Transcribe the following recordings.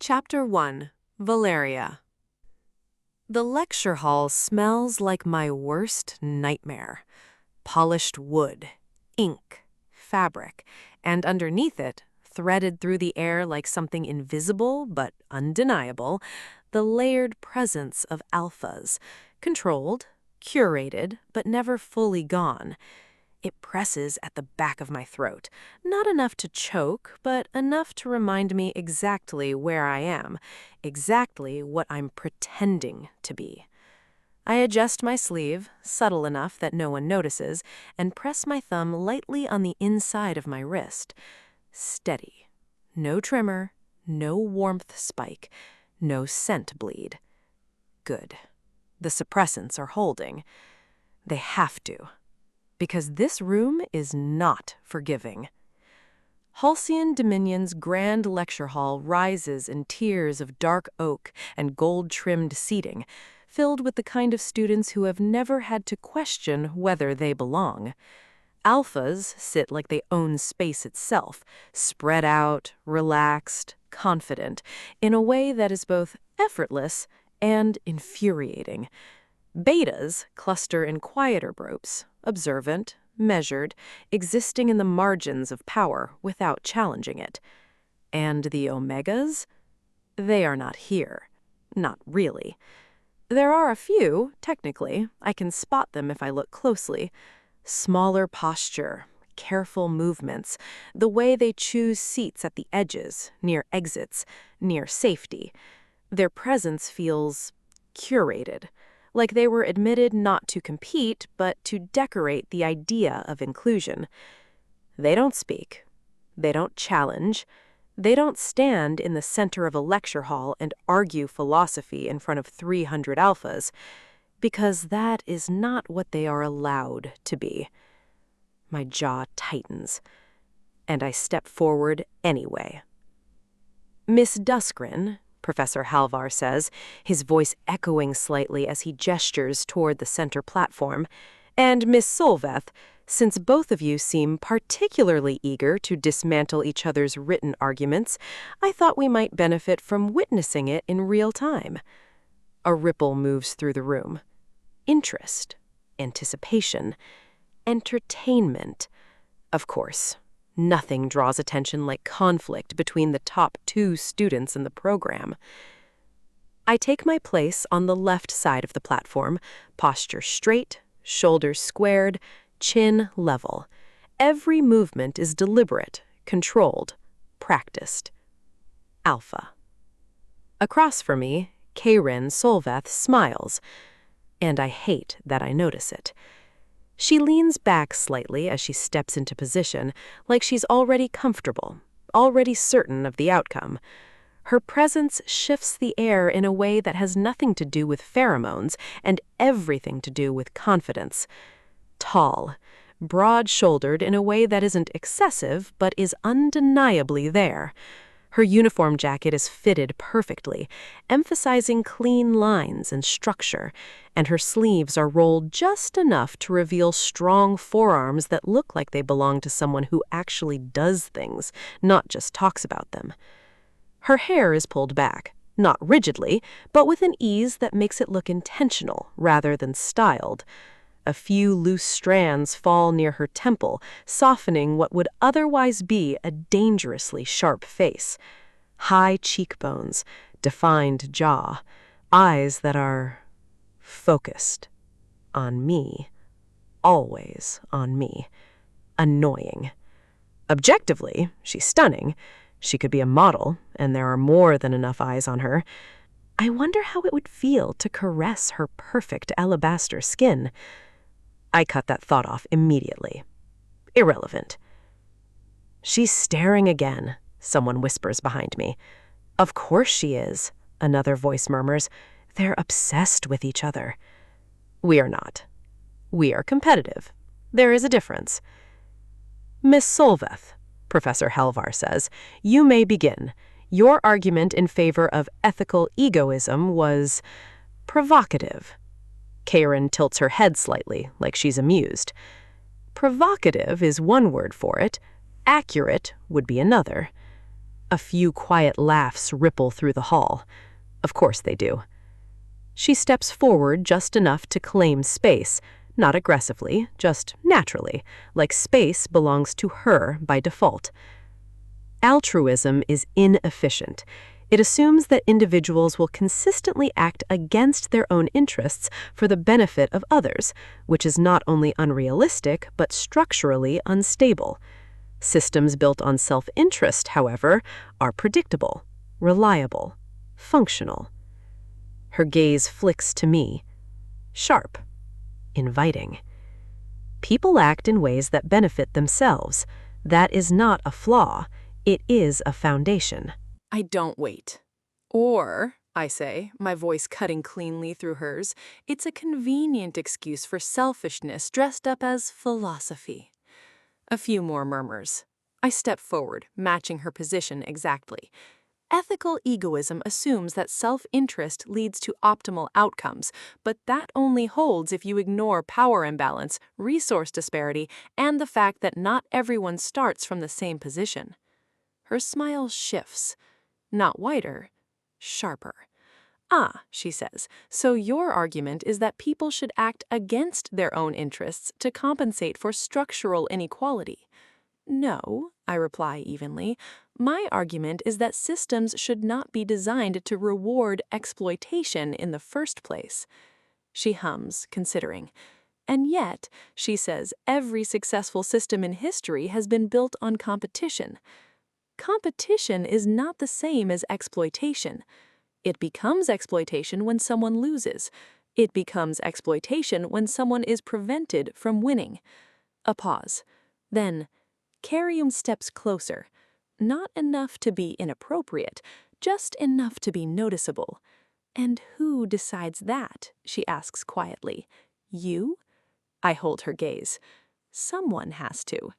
Chapter 1. Valeria. The lecture hall smells like my worst nightmare. Polished wood, ink, fabric, and underneath it, threaded through the air like something invisible but undeniable, the layered presence of alphas, controlled, curated, but never fully gone. It presses at the back of my throat, not enough to choke, but enough to remind me exactly where I am, exactly what I'm pretending to be. I adjust my sleeve, subtle enough that no one notices, and press my thumb lightly on the inside of my wrist. Steady. No tremor, no warmth spike, no scent bleed. Good. The suppressants are holding. They have to. Because this room is not forgiving. Halcyon Dominion's grand lecture hall rises in tiers of dark oak and gold-trimmed seating, filled with the kind of students who have never had to question whether they belong. Alphas sit like they own space itself, spread out, relaxed, confident, in a way that is both effortless and infuriating. Betas cluster in quieter groups, observant, measured, existing in the margins of power without challenging it. And the Omegas? They are not here. Not really. There are a few, technically. I can spot them if I look closely. Smaller posture, careful movements, the way they choose seats at the edges, near exits, near safety. Their presence feels curated. Like they were admitted not to compete, but to decorate the idea of inclusion. They don't speak. They don't challenge. They don't stand in the center of a lecture hall and argue philosophy in front of 300 alphas, because that is not what they are allowed to be. My jaw tightens, and I step forward anyway. Miss Duskgren, Professor Halvar says, his voice echoing slightly as he gestures toward the center platform, and Miss Solveth, since both of you seem particularly eager to dismantle each other's written arguments, I thought we might benefit from witnessing it in real time. A ripple moves through the room. Interest, anticipation, entertainment. Of course. Nothing draws attention like conflict between the top 2 students in the program. I take my place on the left side of the platform, posture straight, shoulders squared, chin level. Every movement is deliberate, controlled, practiced. Alpha. Across from me, Kaeryn Solveth smiles, and I hate that I notice it. She leans back slightly as she steps into position, like she's already comfortable, already certain of the outcome. Her presence shifts the air in a way that has nothing to do with pheromones and everything to do with confidence. Tall, broad-shouldered in a way that isn't excessive but is undeniably there. Her uniform jacket is fitted perfectly, emphasizing clean lines and structure, and her sleeves are rolled just enough to reveal strong forearms that look like they belong to someone who actually does things, not just talks about them. Her hair is pulled back, not rigidly, but with an ease that makes it look intentional rather than styled. A few loose strands fall near her temple, softening what would otherwise be a dangerously sharp face. High cheekbones, defined jaw, eyes that are focused on me, always on me. Annoying. Objectively, she's stunning. She could be a model, and there are more than enough eyes on her. I wonder how it would feel to caress her perfect alabaster skin. I cut that thought off immediately. Irrelevant. She's staring again, someone whispers behind me. Of course she is, another voice murmurs. They're obsessed with each other. We are not. We are competitive. There is a difference. Miss Solveth, Professor Halvar says, you may begin. Your argument in favor of ethical egoism was provocative. Kaeryn tilts her head slightly, like she's amused. Provocative is one word for it. Accurate would be another. A few quiet laughs ripple through the hall. Of course they do. She steps forward just enough to claim space, not aggressively, just naturally, like space belongs to her by default. Altruism is inefficient. It assumes that individuals will consistently act against their own interests for the benefit of others, which is not only unrealistic but structurally unstable. Systems built on self-interest, however, are predictable, reliable, functional. Her gaze flicks to me. Sharp. Inviting. People act in ways that benefit themselves. That is not a flaw. It is a foundation. I don't wait. Or, I say, my voice cutting cleanly through hers, it's a convenient excuse for selfishness dressed up as philosophy. A few more murmurs. I step forward, matching her position exactly. Ethical egoism assumes that self-interest leads to optimal outcomes, but that only holds if you ignore power imbalance, resource disparity, and the fact that not everyone starts from the same position. Her smile shifts. Not wider, sharper. Ah, she says, so your argument is that people should act against their own interests to compensate for structural inequality. No, I reply evenly. My argument is that systems should not be designed to reward exploitation in the first place. She hums, considering. And yet, she says, every successful system in history has been built on competition. Competition is not the same as exploitation. It becomes exploitation when someone loses. It becomes exploitation when someone is prevented from winning. A pause. Then, Kaeryn steps closer. Not enough to be inappropriate, just enough to be noticeable. And who decides that? She asks quietly. You? I hold her gaze. Someone has to.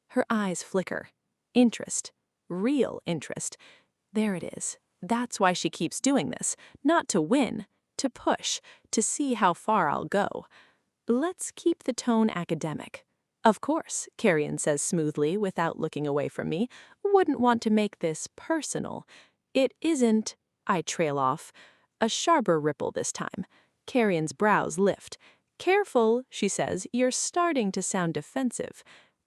Her eyes flicker. Interest. Real interest. There it is. That's why she keeps doing this. Not to win, to push, to see how far I'll go. Let's keep the tone academic. Of course, Kaeryn says smoothly without looking away from me. Wouldn't want to make this personal. It isn't, I trail off. A sharper ripple this time. Kaeryn's brows lift. Careful, she says, you're starting to sound defensive.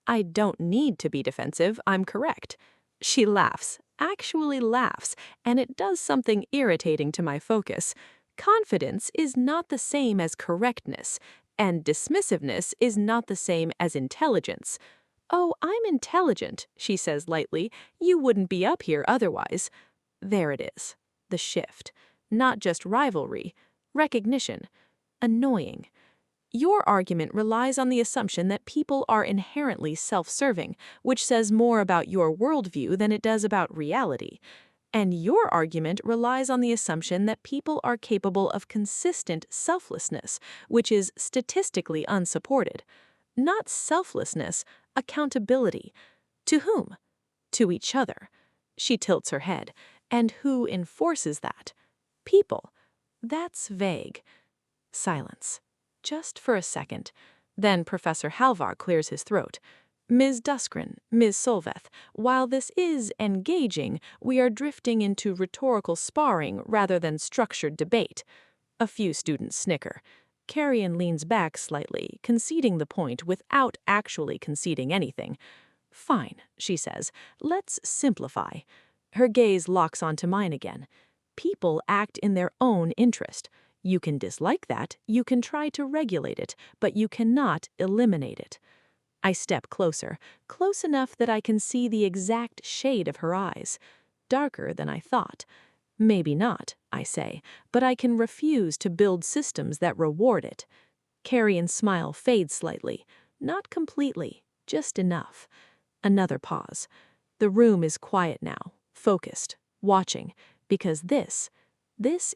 I don't need to be defensive, I'm correct. She laughs, actually laughs, and it does something irritating to my focus. Confidence is not the same as correctness, and dismissiveness is not the same as intelligence. Oh, I'm intelligent, she says lightly. You wouldn't be up here otherwise. There it is. The shift. Not just rivalry. Recognition. Annoying. Your argument relies on the assumption that people are inherently self-serving, which says more about your worldview than it does about reality. And your argument relies on the assumption that people are capable of consistent selflessness, which is statistically unsupported. Not selflessness, accountability. To whom? To each other. She tilts her head. And who enforces that? People. That's vague. Silence. Just for a second. Then Professor Halvar clears his throat. Ms. Duskren, Ms. Solveth, while this is engaging, we are drifting into rhetorical sparring rather than structured debate. A few students snicker. Kaeryn leans back slightly, conceding the point without actually conceding anything. Fine, she says, let's simplify. Her gaze locks onto mine again. People act in their own interest. You can dislike that, you can try to regulate it, but you cannot eliminate it. I step closer, close enough that I can see the exact shade of her eyes. Darker than I thought. Maybe not, I say, but I can refuse to build systems that reward it. Kaeryn's smile fades slightly. Not completely, just enough. Another pause. The room is quiet now, focused, watching, because this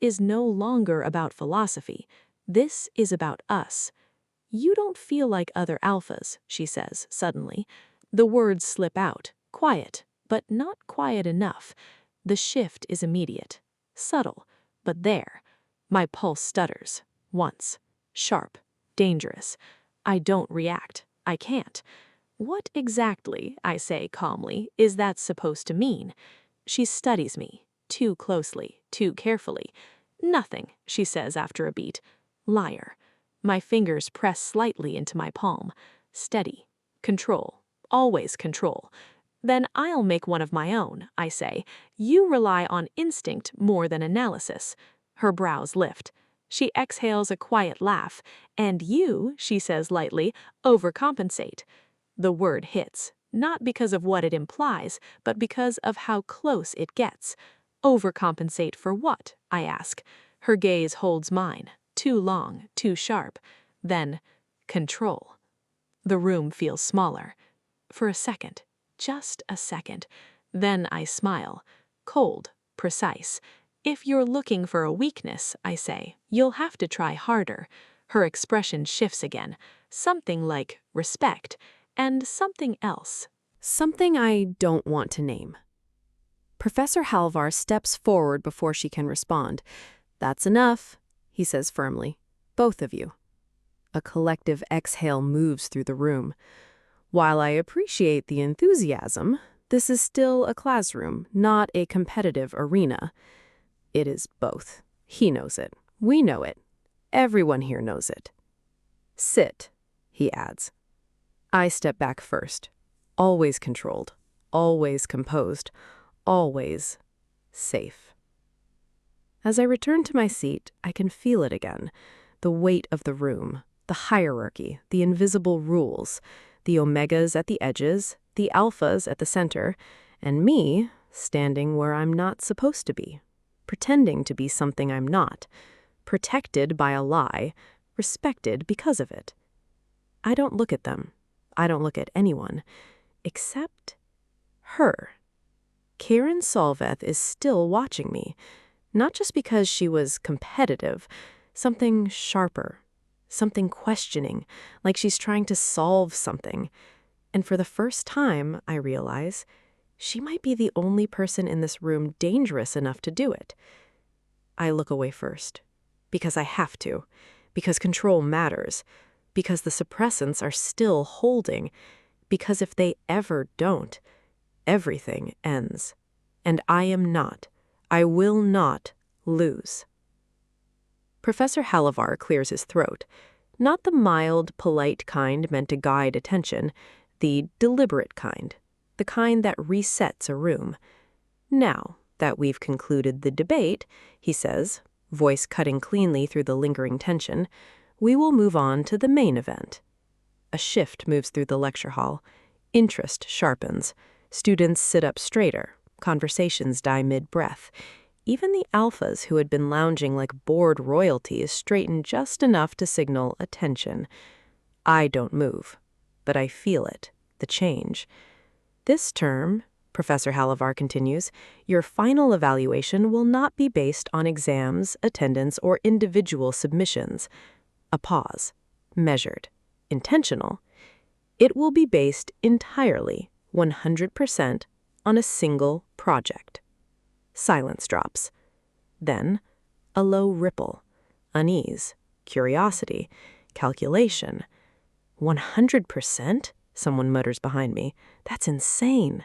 is no longer about philosophy. This is about us. You don't feel like other alphas, she says suddenly. The words slip out, quiet, but not quiet enough. The shift is immediate, subtle, but there. My pulse stutters, once, sharp, dangerous. I don't react. I can't. What exactly, I say calmly, is that supposed to mean? She studies me, too closely, too carefully. Nothing, she says after a beat. Liar. My fingers press slightly into my palm. Steady. Control. Always control. Then I'll make one of my own, I say. You rely on instinct more than analysis. Her brows lift. She exhales a quiet laugh. And you, she says lightly, overcompensate. The word hits, not because of what it implies, but because of how close it gets. Overcompensate for what, I ask. Her gaze holds mine, too long, too sharp. Then, control. The room feels smaller. For a second, just a second. Then I smile. Cold, precise. If you're looking for a weakness, I say, you'll have to try harder. Her expression shifts again. Something like respect, and something else. Something I don't want to name. Professor Halvar steps forward before she can respond. That's enough, he says firmly. Both of you. A collective exhale moves through the room. While I appreciate the enthusiasm, this is still a classroom, not a competitive arena. It is both. He knows it. We know it. Everyone here knows it. Sit, he adds. I step back first. Always controlled. Always composed. Always safe. As I return to my seat, I can feel it again. The weight of the room, the hierarchy, the invisible rules, the omegas at the edges, the alphas at the center, and me standing where I'm not supposed to be, pretending to be something I'm not, protected by a lie, respected because of it. I don't look at them. I don't look at anyone, except her. Kaeryn Solveth is still watching me, not just because she was competitive, something sharper, something questioning, like she's trying to solve something. And for the first time, I realize, she might be the only person in this room dangerous enough to do it. I look away first, because I have to, because control matters, because the suppressants are still holding, because if they ever don't, everything ends. And I will not lose. Professor Halvar clears his throat, not the mild, polite kind meant to guide attention, the deliberate kind, the kind that resets a room. Now that we've concluded the debate, he says, voice cutting cleanly through the lingering tension, we will move on to the main event. A shift moves through the lecture hall. Interest sharpens. Students sit up straighter. Conversations die mid-breath. Even the alphas who had been lounging like bored royalties straighten just enough to signal attention. I don't move, but I feel it, the change. This term, Professor Halvar continues, your final evaluation will not be based on exams, attendance, or individual submissions. A pause. Measured. Intentional. It will be based entirely, 100%, on a single project. Silence drops. Then, a low ripple, unease, curiosity, calculation. 100%? Someone mutters behind me. That's insane.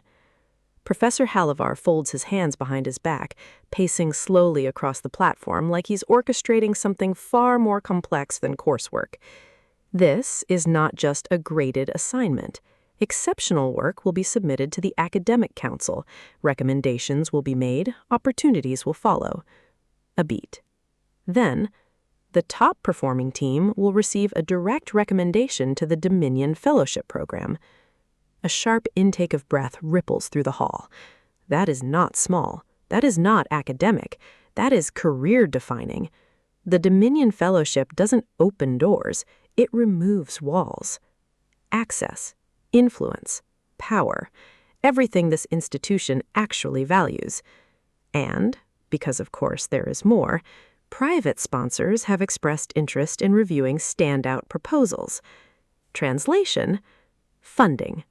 Professor Halvar folds his hands behind his back, pacing slowly across the platform like he's orchestrating something far more complex than coursework. This is not just a graded assignment. Exceptional work will be submitted to the Academic Council. Recommendations will be made. Opportunities will follow. A beat. Then, the top-performing team will receive a direct recommendation to the Dominion Fellowship Program. A sharp intake of breath ripples through the hall. That is not small. That is not academic. That is career-defining. The Dominion Fellowship doesn't open doors. It removes walls. Access. Influence, power, everything this institution actually values. And, because of course there is more, private sponsors have expressed interest in reviewing standout proposals. Translation, funding.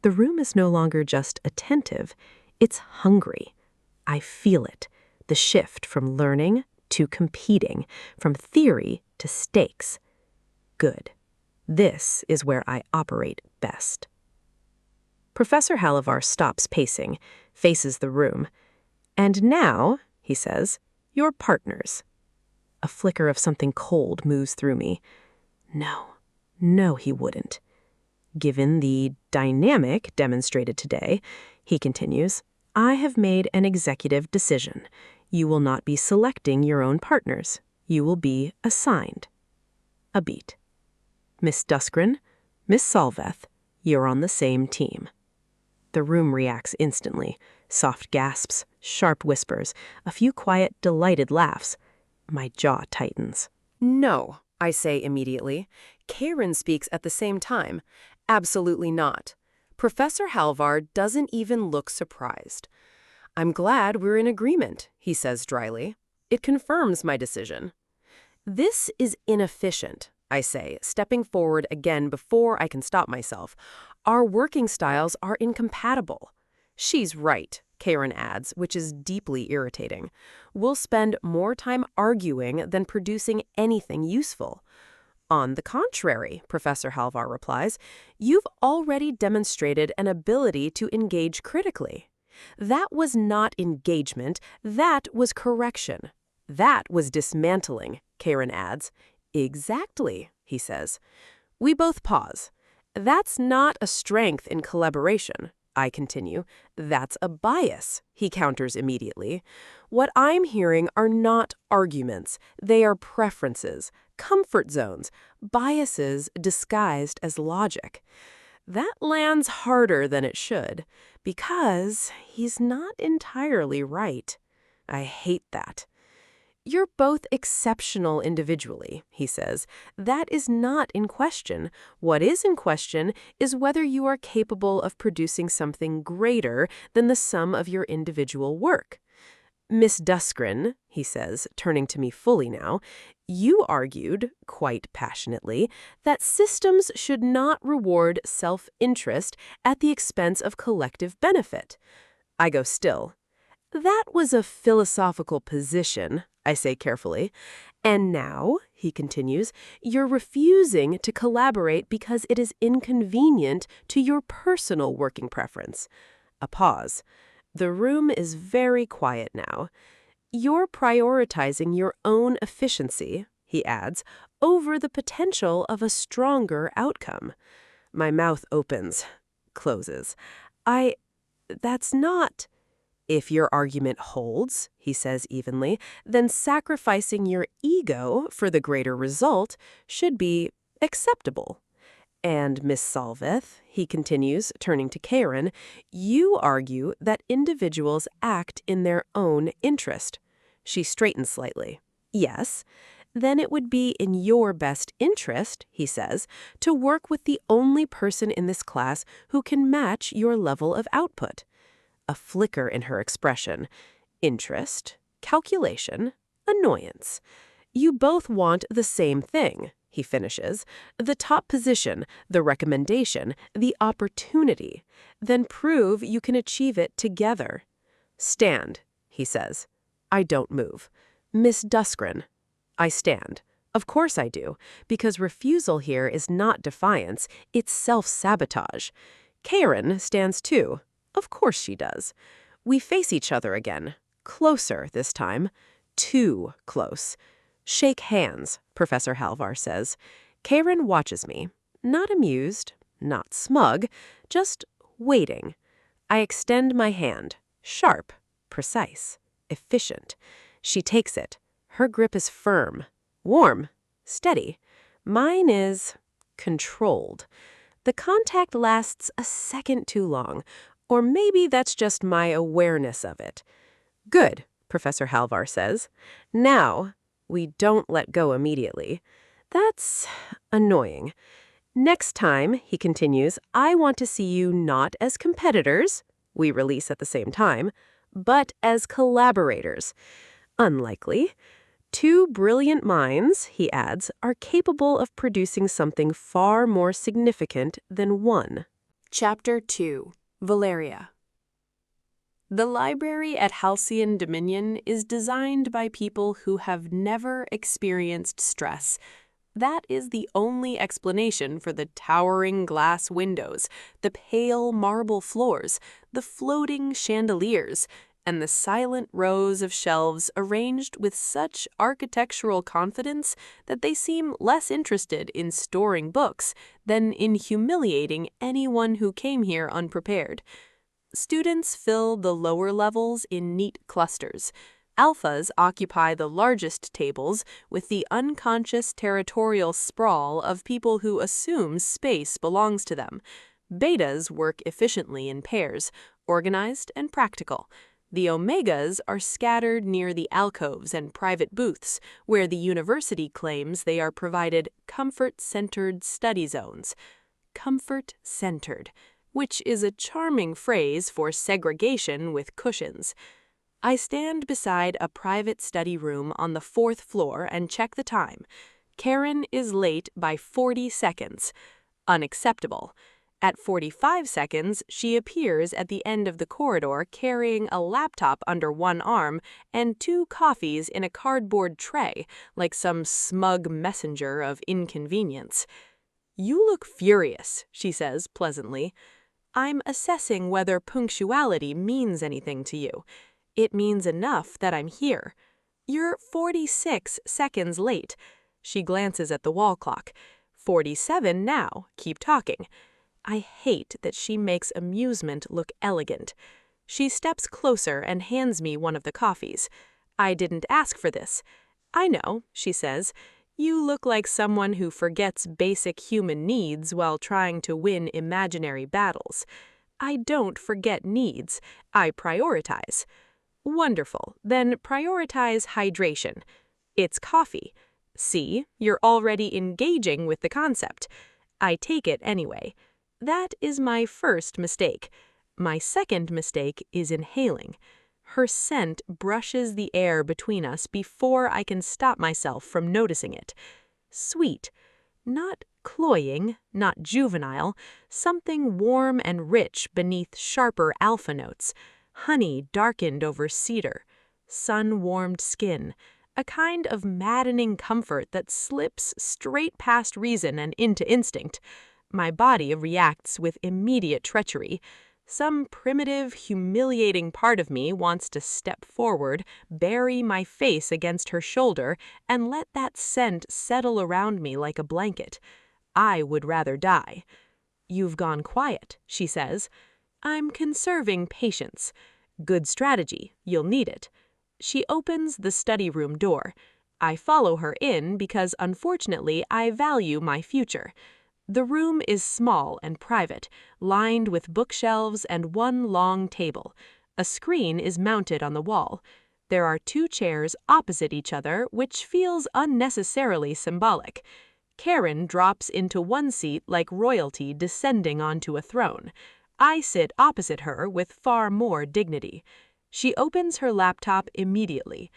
The room is no longer just attentive, it's hungry. I feel it, the shift from learning to competing, from theory to stakes. Good. This is where I operate best. Professor Halvar stops pacing, faces the room. "And now," he says, "you're partners." A flicker of something cold moves through me. No, he wouldn't. "Given the dynamic demonstrated today," he continues, "I have made an executive decision. You will not be selecting your own partners. You will be assigned." A beat. "Miss Duskren, Miss Solveth, you're on the same team." The room reacts instantly. Soft gasps, sharp whispers, a few quiet, delighted laughs. My jaw tightens. "No," I say immediately. Kaeryn speaks at the same time. "Absolutely not." Professor Halvar doesn't even look surprised. "I'm glad we're in agreement," he says dryly. "It confirms my decision." "This is inefficient," I say, stepping forward again before I can stop myself. "Our working styles are incompatible." "She's right," Kaeryn adds, which is deeply irritating. "We'll spend more time arguing than producing anything useful." "On the contrary," Professor Halvar replies, "you've already demonstrated an ability to engage critically." "That was not engagement, that was correction. That was dismantling," Kaeryn adds. "Exactly," he says. We both pause. "That's not a strength in collaboration," I continue. "That's a bias," he counters immediately. "What I'm hearing are not arguments. They are preferences, comfort zones, biases disguised as logic." That lands harder than it should, because he's not entirely right. I hate that. "You're both exceptional individually," he says. "That is not in question. What is in question is whether you are capable of producing something greater than the sum of your individual work. Miss Duskren," he says, turning to me fully now, "you argued, quite passionately, that systems should not reward self-interest at the expense of collective benefit." I go still. "That was a philosophical position," I say carefully. "And now," he continues, "you're refusing to collaborate because it is inconvenient to your personal working preference." A pause. The room is very quiet now. "You're prioritizing your own efficiency," he adds, "over the potential of a stronger outcome." My mouth opens, closes. That's not... "If your argument holds," he says evenly, "then sacrificing your ego for the greater result should be acceptable." "And Miss Solveth," he continues, turning to Kaeryn, "you argue that individuals act in their own interest." She straightens slightly. "Yes. Then it would be in your best interest," he says, "to work with the only person in this class who can match your level of output." A flicker in her expression. Interest, calculation, annoyance. "You both want the same thing," he finishes. "The top position, the recommendation, the opportunity. Then prove you can achieve it together." "Stand," he says. I don't move. "Miss Duskren." I stand. Of course I do, because refusal here is not defiance, it's self-sabotage. Kaeryn stands too. Of course she does. We face each other again. Closer this time. Too close. "Shake hands," Professor Halvar says. Kaeryn watches me. Not amused, not smug, just waiting. I extend my hand. Sharp, precise, efficient. She takes it. Her grip is firm, warm, steady. Mine is controlled. The contact lasts a second too long, or maybe that's just my awareness of it. "Good," Professor Halvar says. "Now, we don't let go immediately. That's annoying. Next time," he continues, "I want to see you not as competitors," we release at the same time, "but as collaborators." Unlikely. "Two brilliant minds," he adds, "are capable of producing something far more significant than one." Chapter 2. Valeria. The library at Halcyon Dominion is designed by people who have never experienced stress. That is the only explanation for the towering glass windows, the pale marble floors, the floating chandeliers, and the silent rows of shelves arranged with such architectural confidence that they seem less interested in storing books than in humiliating anyone who came here unprepared. Students fill the lower levels in neat clusters. Alphas occupy the largest tables with the unconscious territorial sprawl of people who assume space belongs to them. Betas work efficiently in pairs, organized and practical. The Omegas are scattered near the alcoves and private booths, where the university claims they are provided comfort-centered study zones. Comfort-centered, which is a charming phrase for segregation with cushions. I stand beside a private study room on the 4th floor and check the time. Kaeryn is late by 40 seconds. Unacceptable. At 45 seconds, she appears at the end of the corridor carrying a laptop under one arm and 2 coffees in a cardboard tray, like some smug messenger of inconvenience. "You look furious," she says pleasantly. "I'm assessing whether punctuality means anything to you. It means enough that I'm here. You're 46 seconds late." She glances at the wall clock. 47 now. Keep talking. I hate that she makes amusement look elegant. She steps closer and hands me one of the coffees. "I didn't ask for this." "I know," she says. "You look like someone who forgets basic human needs while trying to win imaginary battles." "I don't forget needs. I prioritize." "Wonderful. Then prioritize hydration." "It's coffee." "See, you're already engaging with the concept." I take it anyway. That is my first mistake. My second mistake is inhaling. Her scent brushes the air between us before I can stop myself from noticing it. Sweet. Not cloying, not juvenile, something warm and rich beneath sharper alpha notes. Honey darkened over cedar. Sun-warmed skin. A kind of maddening comfort that slips straight past reason and into instinct. My body reacts with immediate treachery. Some primitive, humiliating part of me wants to step forward, bury my face against her shoulder, and let that scent settle around me like a blanket. I would rather die. "You've gone quiet," she says. "I'm conserving patience." "Good strategy. You'll need it." She opens the study room door. I follow her in because, unfortunately, I value my future. The room is small and private, lined with bookshelves and one long table. A screen is mounted on the wall. There are 2 chairs opposite each other, which feels unnecessarily symbolic. Kaeryn drops into one seat like royalty descending onto a throne. I sit opposite her with far more dignity. She opens her laptop immediately.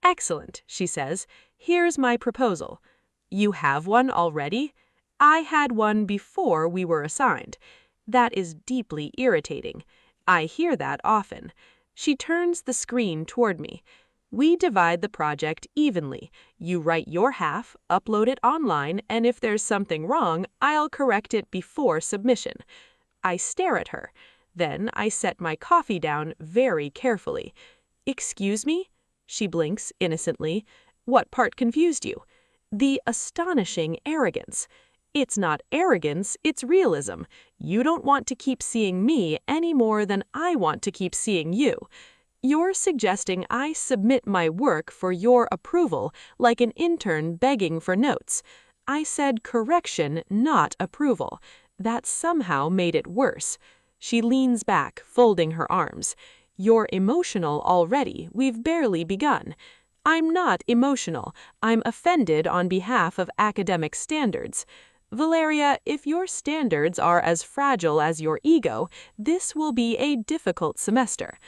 "Excellent," she says. "Here's my proposal." "You have one already?" "I had one before we were assigned." That is deeply irritating. I hear that often. She turns the screen toward me. "We divide the project evenly. You write your half, upload it online, and if there's something wrong, I'll correct it before submission." I stare at her. Then I set my coffee down very carefully. "Excuse me?" She blinks innocently. "What part confused you?" "The astonishing arrogance." "It's not arrogance, it's realism. You don't want to keep seeing me any more than I want to keep seeing you. You're suggesting I submit my work for your approval like an intern begging for notes. I said correction, not approval. That somehow made it worse." She leans back, folding her arms. "You're emotional already. We've barely begun." "I'm not emotional. I'm offended on behalf of academic standards." "Valeria, if your standards are as fragile as your ego, this will be a difficult semester."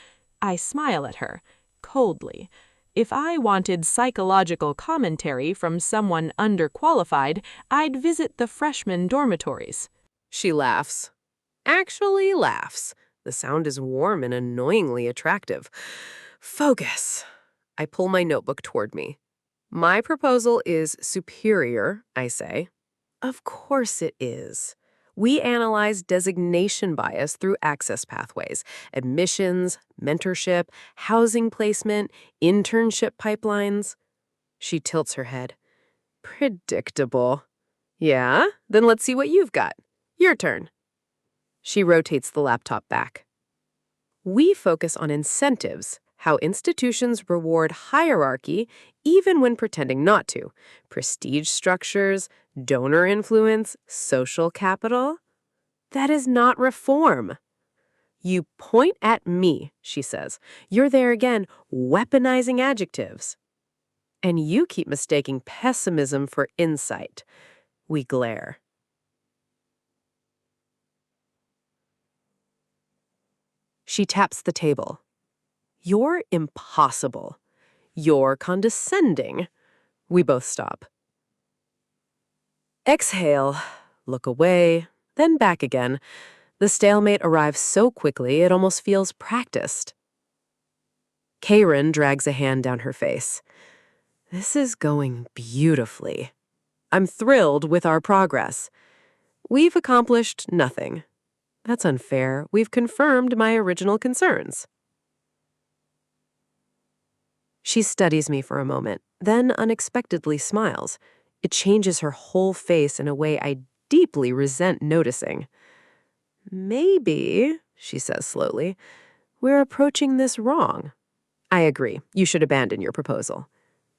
I smile at her, coldly. If I wanted psychological commentary from someone underqualified, I'd visit the freshman dormitories. She laughs. Actually laughs. The sound is warm and annoyingly attractive. Focus. I pull my notebook toward me. My proposal is superior, I say. Of course it is. We analyze designation bias through access pathways, admissions, mentorship, housing placement, internship pipelines. She tilts her head. Predictable. Yeah? Then let's see what you've got. Your turn. She rotates the laptop back. We focus on incentives, how institutions reward hierarchy even when pretending not to. Prestige structures, donor influence, social capital. That is not reform. You point at me, she says. You're there again, weaponizing adjectives. And you keep mistaking pessimism for insight. We glare. She taps the table. You're impossible. You're condescending. We both stop. Exhale, look away, then back again. The stalemate arrives so quickly it almost feels practiced. Kaeryn drags a hand down her face. This is going beautifully. I'm thrilled with our progress. We've accomplished nothing. That's unfair. We've confirmed my original concerns. She studies me for a moment, then unexpectedly smiles. It changes her whole face in a way I deeply resent noticing. Maybe, she says slowly, we're approaching this wrong. I agree. You should abandon your proposal.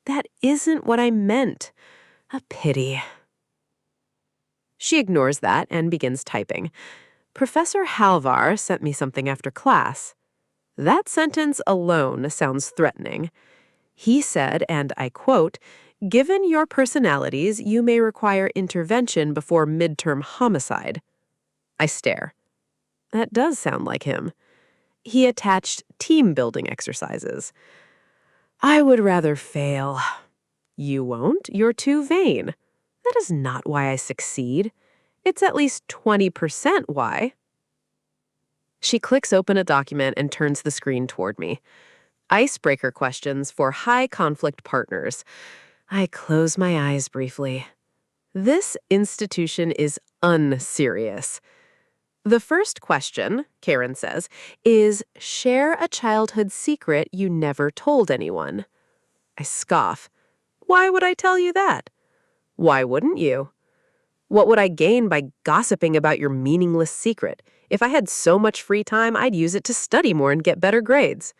That isn't what I meant. A pity. She ignores that and begins typing. Professor Halvar sent me something after class. That sentence alone sounds threatening. He said, and I quote, "Given your personalities, you may require intervention before midterm homicide." I stare. That does sound like him. He attached team-building exercises. I would rather fail. You won't. You're too vain. That is not why I succeed. It's at least 20% why. She clicks open a document and turns the screen toward me. Icebreaker questions for high-conflict partners. I close my eyes briefly. This institution is unserious. The first question, Kaeryn says, is share a childhood secret you never told anyone. I scoff. Why would I tell you that? Why wouldn't you? What would I gain by gossiping about your meaningless secret? If I had so much free time, I'd use it to study more and get better grades.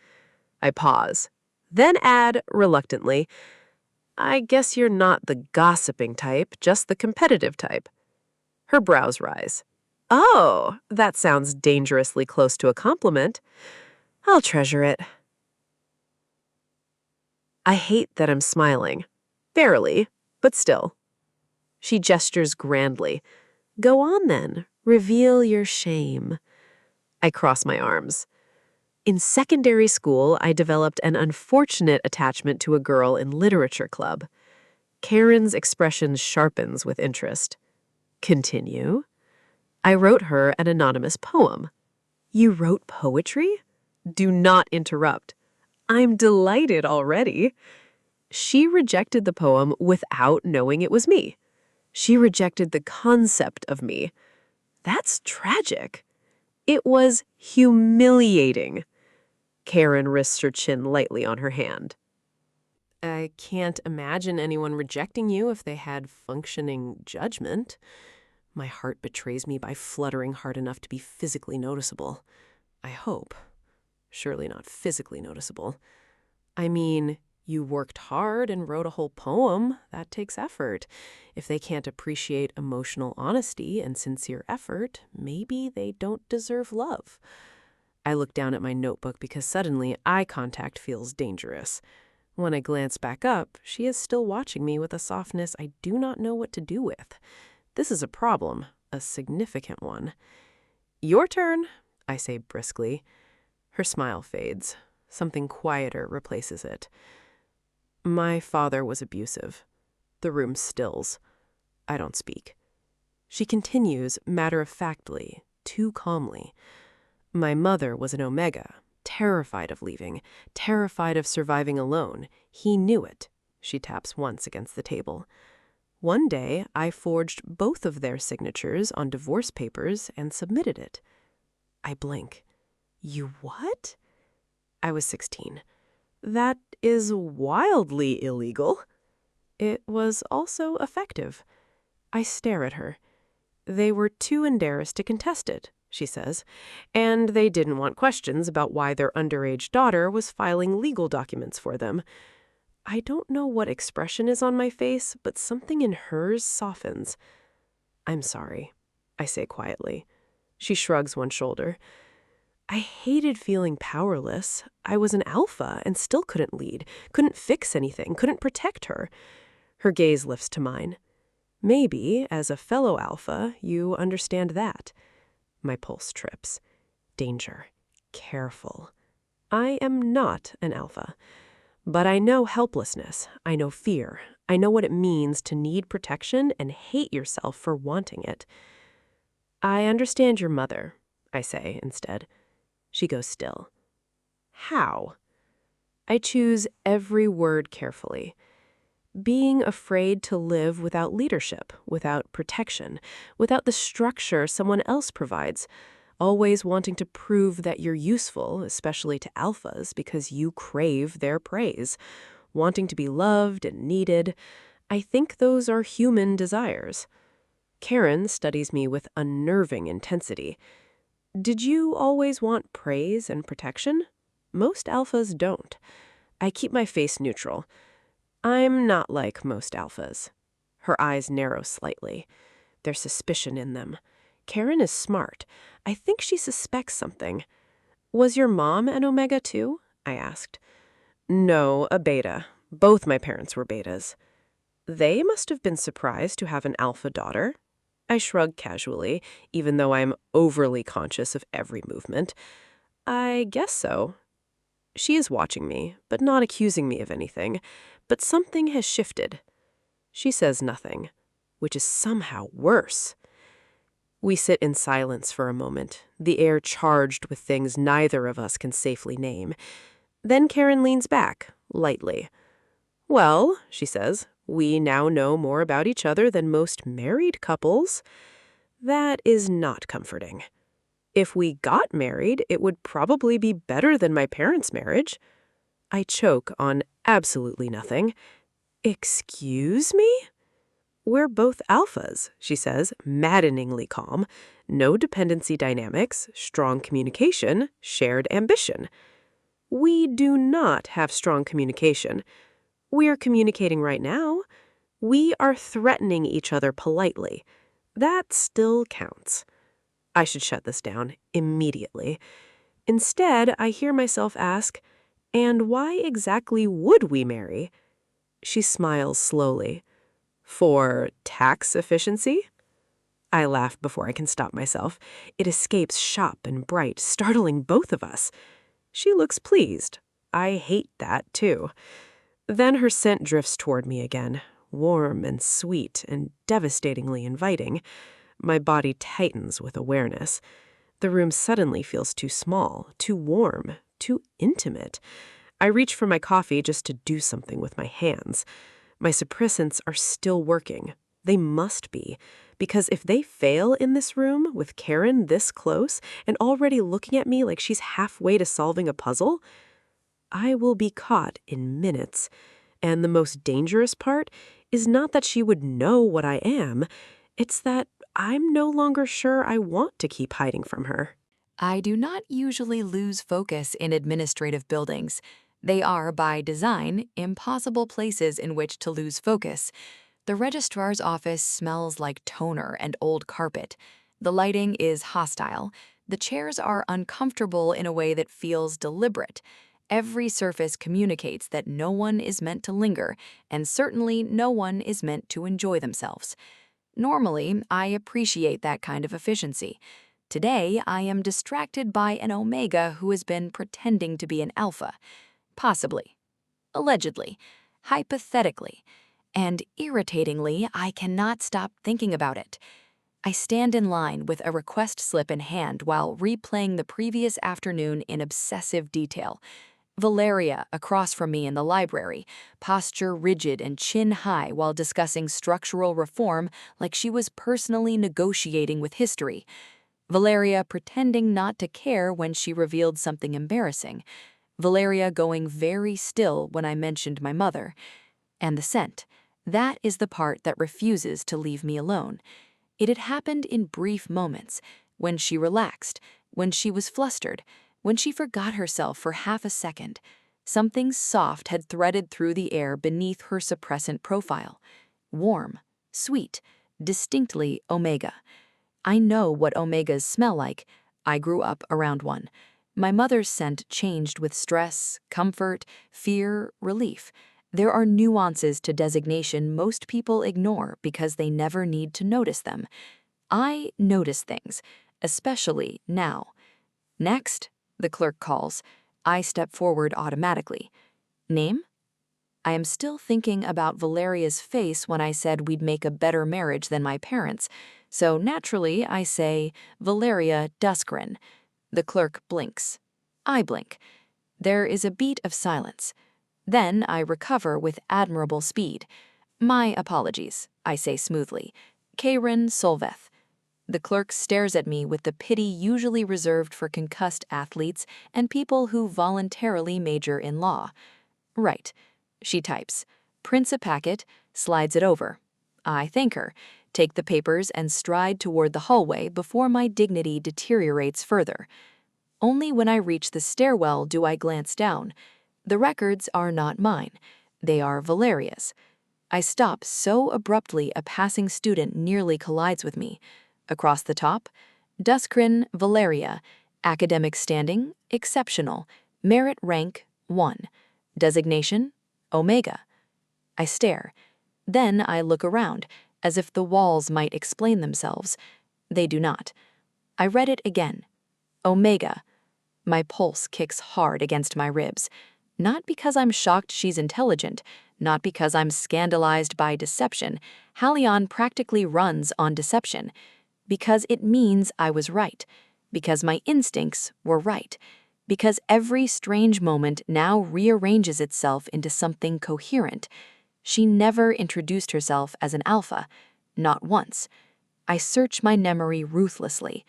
I pause, then add, reluctantly, I guess you're not the gossiping type, just the competitive type. Her brows rise. Oh, that sounds dangerously close to a compliment. I'll treasure it. I hate that I'm smiling. Barely, but still. She gestures grandly. Go on then. Reveal your shame. I cross my arms. In secondary school, I developed an unfortunate attachment to a girl in literature club. Karen's expression sharpens with interest. Continue. I wrote her an anonymous poem. You wrote poetry? Do not interrupt. I'm delighted already. She rejected the poem without knowing it was me. She rejected the concept of me. That's tragic. It was humiliating. Kaeryn rests her chin lightly on her hand. I can't imagine anyone rejecting you if they had functioning judgment. My heart betrays me by fluttering hard enough to be physically noticeable. I hope. Surely not physically noticeable. I mean, you worked hard and wrote a whole poem. That takes effort. If they can't appreciate emotional honesty and sincere effort, maybe they don't deserve love. I look down at my notebook because suddenly eye contact feels dangerous. When I glance back up, she is still watching me with a softness I do not know what to do with. This is a problem, a significant one. Your turn, I say briskly. Her smile fades. Something quieter replaces it. My father was abusive. The room stills. I don't speak. She continues matter-of-factly, too calmly. My mother was an Omega, terrified of leaving, terrified of surviving alone. He knew it. She taps once against the table. One day, I forged both of their signatures on divorce papers and submitted it. I blink. You what? I was 16. That is wildly illegal. It was also effective. I stare at her. They were too embarrassed to contest it, she says, and they didn't want questions about why their underage daughter was filing legal documents for them. I don't know what expression is on my face, but something in hers softens. I'm sorry, I say quietly. She shrugs one shoulder. I hated feeling powerless. I was an alpha and still couldn't lead, couldn't fix anything, couldn't protect her. Her gaze lifts to mine. Maybe, as a fellow alpha, you understand that. My pulse trips. Danger. Careful. I am not an alpha. But I know helplessness. I know fear. I know what it means to need protection and hate yourself for wanting it. I understand your mother, I say instead. She goes still. How? I choose every word carefully. Being afraid to live without leadership, without protection, without the structure someone else provides, always wanting to prove that you're useful, especially to alphas, because you crave their praise, wanting to be loved and needed. I think those are human desires. Kaeryn studies me with unnerving intensity. Did you always want praise and protection? Most alphas don't. I keep my face neutral. I'm not like most alphas. Her eyes narrow slightly. There's suspicion in them. Kaeryn is smart. I think she suspects something. Was your mom an Omega too? I asked. No, a beta. Both my parents were betas. They must have been surprised to have an alpha daughter. I shrug casually, even though I'm overly conscious of every movement. I guess so. She is watching me, but not accusing me of anything. But something has shifted. She says nothing, which is somehow worse. We sit in silence for a moment, the air charged with things neither of us can safely name. Then Kaeryn leans back, lightly. Well, she says, we now know more about each other than most married couples. That is not comforting. If we got married, it would probably be better than my parents' marriage. I choke on absolutely nothing. Excuse me? We're both alphas, she says, maddeningly calm. No dependency dynamics, strong communication, shared ambition. We do not have strong communication. We're communicating right now. We are threatening each other politely. That still counts. I should shut this down immediately. Instead, I hear myself ask, and why exactly would we marry? She smiles slowly. For tax efficiency? I laugh before I can stop myself. It escapes sharp and bright, startling both of us. She looks pleased. I hate that, too. Then her scent drifts toward me again, warm and sweet and devastatingly inviting. My body tightens with awareness. The room suddenly feels too small, too warm, too intimate. I reach for my coffee just to do something with my hands. My suppressants are still working. They must be, because if they fail in this room with Kaeryn this close and already looking at me like she's halfway to solving a puzzle, I will be caught in minutes. And the most dangerous part is not that she would know what I am, it's that I'm no longer sure I want to keep hiding from her. I do not usually lose focus in administrative buildings. They are, by design, impossible places in which to lose focus. The registrar's office smells like toner and old carpet. The lighting is hostile. The chairs are uncomfortable in a way that feels deliberate. Every surface communicates that no one is meant to linger, and certainly no one is meant to enjoy themselves. Normally, I appreciate that kind of efficiency. Today, I am distracted by an Omega who has been pretending to be an Alpha. Possibly. Allegedly. Hypothetically. And irritatingly, I cannot stop thinking about it. I stand in line with a request slip in hand while replaying the previous afternoon in obsessive detail. Valeria, across from me in the library, posture rigid and chin high while discussing structural reform like she was personally negotiating with history. Valeria pretending not to care when she revealed something embarrassing. Valeria going very still when I mentioned my mother. And the scent. That is the part that refuses to leave me alone. It had happened in brief moments, when she relaxed, when she was flustered, when she forgot herself for half a second. Something soft had threaded through the air beneath her suppressant profile. Warm, sweet, distinctly Omega. I know what Omegas smell like. I grew up around one. My mother's scent changed with stress, comfort, fear, relief. There are nuances to designation most people ignore because they never need to notice them. I notice things, especially now. Next, the clerk calls. I step forward automatically. Name? I am still thinking about Valeria's face when I said we'd make a better marriage than my parents, so naturally I say, Valeria Duskren. The clerk blinks. I blink. There is a beat of silence. Then I recover with admirable speed. My apologies, I say smoothly. Kaeryn Solveth. The clerk stares at me with the pity usually reserved for concussed athletes and people who voluntarily major in law. Right. She types, prints a packet, slides it over. I thank her, take the papers and stride toward the hallway before my dignity deteriorates further. Only when I reach the stairwell do I glance down. The records are not mine. They are Valeria's. I stop so abruptly a passing student nearly collides with me. Across the top, Duskren Valeria, academic standing, exceptional, merit rank, 1. Designation, Omega. I stare. Then I look around, as if the walls might explain themselves. They do not. I read it again. Omega. My pulse kicks hard against my ribs. Not because I'm shocked she's intelligent, not because I'm scandalized by deception. Halion practically runs on deception. Because it means I was right. Because my instincts were right. Because every strange moment now rearranges itself into something coherent. She never introduced herself as an alpha. Not once. I search my memory ruthlessly.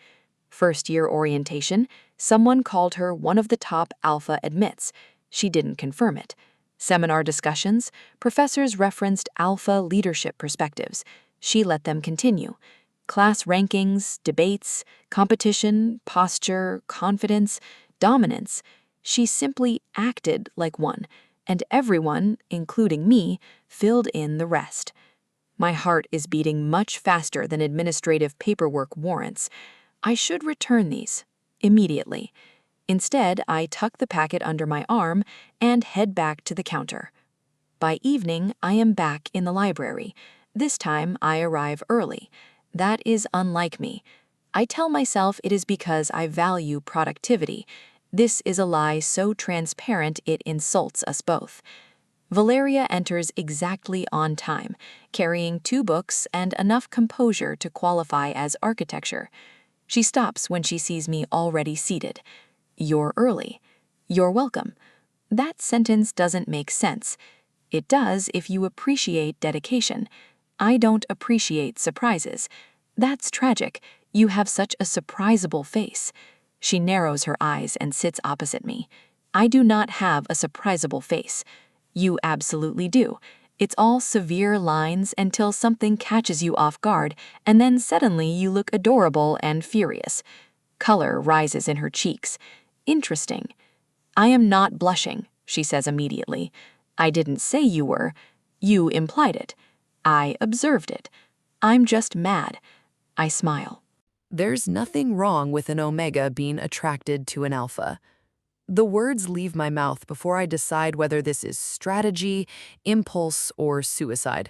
First-year orientation, someone called her one of the top alpha admits. She didn't confirm it. Seminar discussions, professors referenced alpha leadership perspectives. She let them continue. Class rankings, debates, competition, posture, confidence, dominance. She simply acted like one, and everyone, including me, filled in the rest. My heart is beating much faster than administrative paperwork warrants. I should return these immediately. Instead, I tuck the packet under my arm and head back to the counter. By evening, I am back in the library. This time, I arrive early. That is unlike me. I tell myself it is because I value productivity. This is a lie so transparent it insults us both. Valeria enters exactly on time, carrying 2 books and enough composure to qualify as architecture. She stops when she sees me already seated. You're early. You're welcome. That sentence doesn't make sense. It does if you appreciate dedication. I don't appreciate surprises. That's tragic. You have such a surprisable face. She narrows her eyes and sits opposite me. I do not have a surprisable face. You absolutely do. It's all severe lines until something catches you off guard, and then suddenly you look adorable and furious. Color rises in her cheeks. Interesting. I am not blushing, she says immediately. I didn't say you were. You implied it. I observed it. I'm just mad. I smile. There's nothing wrong with an Omega being attracted to an Alpha. The words leave my mouth before I decide whether this is strategy, impulse, or suicide.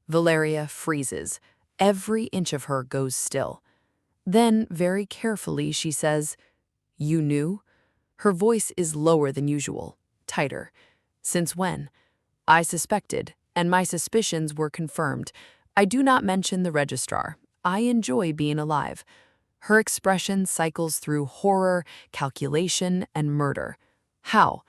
Valeria freezes. Every inch of her goes still. Then, very carefully, she says, "You knew?" Her voice is lower than usual, tighter. Since when? I suspected, and my suspicions were confirmed. I do not mention the registrar. I enjoy being alive. Her expression cycles through horror, calculation, and murder. How?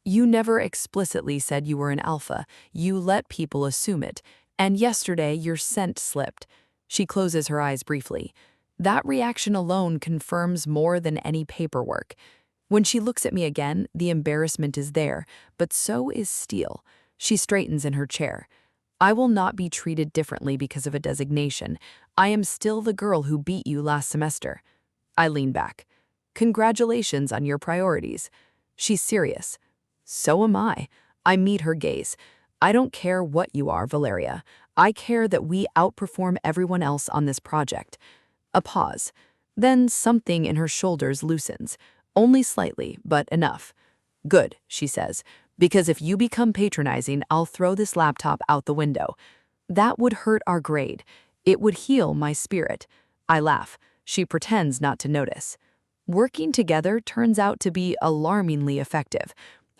You never explicitly said you were an alpha. You let people assume it. And yesterday, your scent slipped. She closes her eyes briefly. That reaction alone confirms more than any paperwork. When she looks at me again, the embarrassment is there, but so is steel. She straightens in her chair. I will not be treated differently because of a designation. I am still the girl who beat you last semester. I lean back. Congratulations on your priorities. She's serious. So am I. I meet her gaze. I don't care what you are, Valeria. I care that we outperform everyone else on this project. A pause. Then something in her shoulders loosens. Only slightly, but enough. Good, she says, because if you become patronizing, I'll throw this laptop out the window. That would hurt our grade. It would heal my spirit. I laugh. She pretends not to notice. Working together turns out to be alarmingly effective.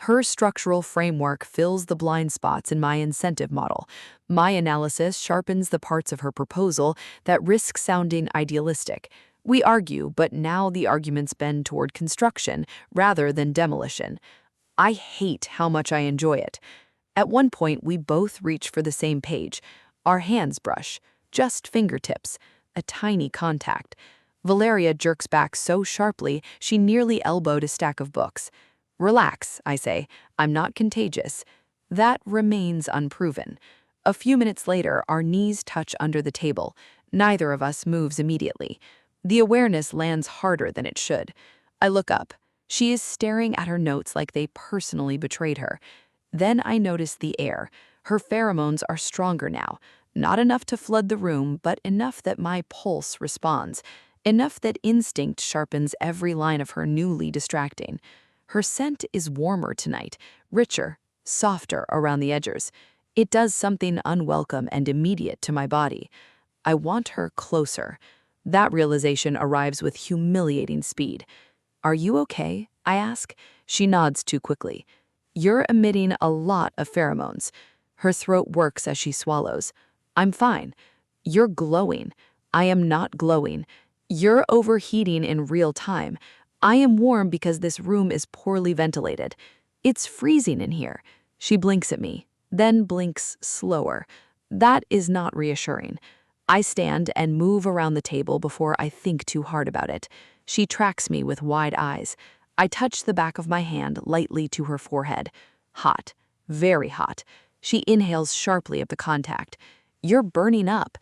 Her structural framework fills the blind spots in my incentive model. My analysis sharpens the parts of her proposal that risk sounding idealistic. We argue, but now the arguments bend toward construction rather than demolition. I hate how much I enjoy it. At one point, we both reach for the same page. Our hands brush, just fingertips, a tiny contact. Valeria jerks back so sharply she nearly elbowed a stack of books. Relax, I say. I'm not contagious. That remains unproven. A few minutes later, our knees touch under the table. Neither of us moves immediately. The awareness lands harder than it should. I look up. She is staring at her notes like they personally betrayed her. Then I notice the air. Her pheromones are stronger now. Not enough to flood the room, but enough that my pulse responds. Enough that instinct sharpens every line of her newly distracting. Her scent is warmer tonight, richer, softer around the edges. It does something unwelcome and immediate to my body. I want her closer. That realization arrives with humiliating speed. Are you okay? I ask. She nods too quickly. You're emitting a lot of pheromones. Her throat works as she swallows. I'm fine. You're glowing. I am not glowing. You're overheating in real time. I am warm because this room is poorly ventilated. It's freezing in here. She blinks at me, then blinks slower. That is not reassuring. I stand and move around the table before I think too hard about it. She tracks me with wide eyes. I touch the back of my hand lightly to her forehead. Hot, very hot. She inhales sharply at the contact. You're burning up.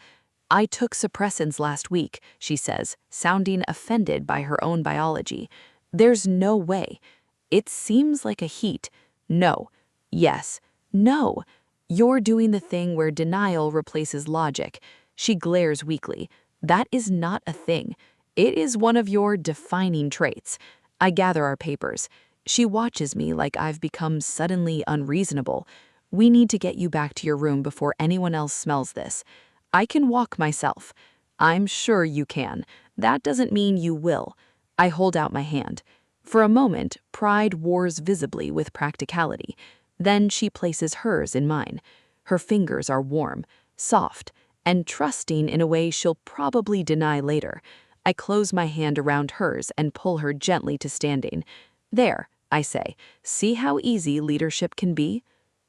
I took suppressants last week, she says, sounding offended by her own biology. There's no way. It seems like a heat. No. Yes. No. You're doing the thing where denial replaces logic. She glares weakly. That is not a thing. It is one of your defining traits. I gather our papers. She watches me like I've become suddenly unreasonable. We need to get you back to your room before anyone else smells this. I can walk myself. I'm sure you can. That doesn't mean you will. I hold out my hand. For a moment, pride wars visibly with practicality. Then she places hers in mine. Her fingers are warm, soft, and trusting in a way she'll probably deny later. I close my hand around hers and pull her gently to standing. There, I say, see how easy leadership can be?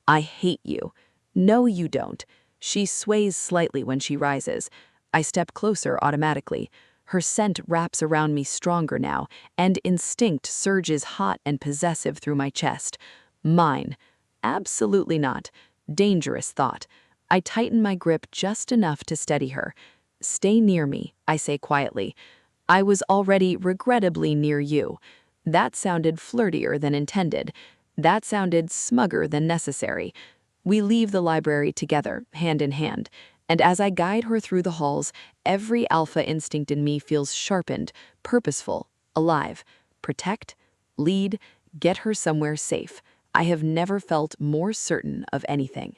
I hate you. No, you don't. She sways slightly when she rises. I step closer automatically. Her scent wraps around me stronger now, and instinct surges hot and possessive through my chest. Mine. Absolutely not. Dangerous thought. I tighten my grip just enough to steady her. Stay near me, I say quietly. I was already regrettably near you. That sounded flirtier than intended. That sounded smugger than necessary. We leave the library together, hand in hand, and as I guide her through the halls, every alpha instinct in me feels sharpened, purposeful, alive. Protect, lead, get her somewhere safe. I have never felt more certain of anything.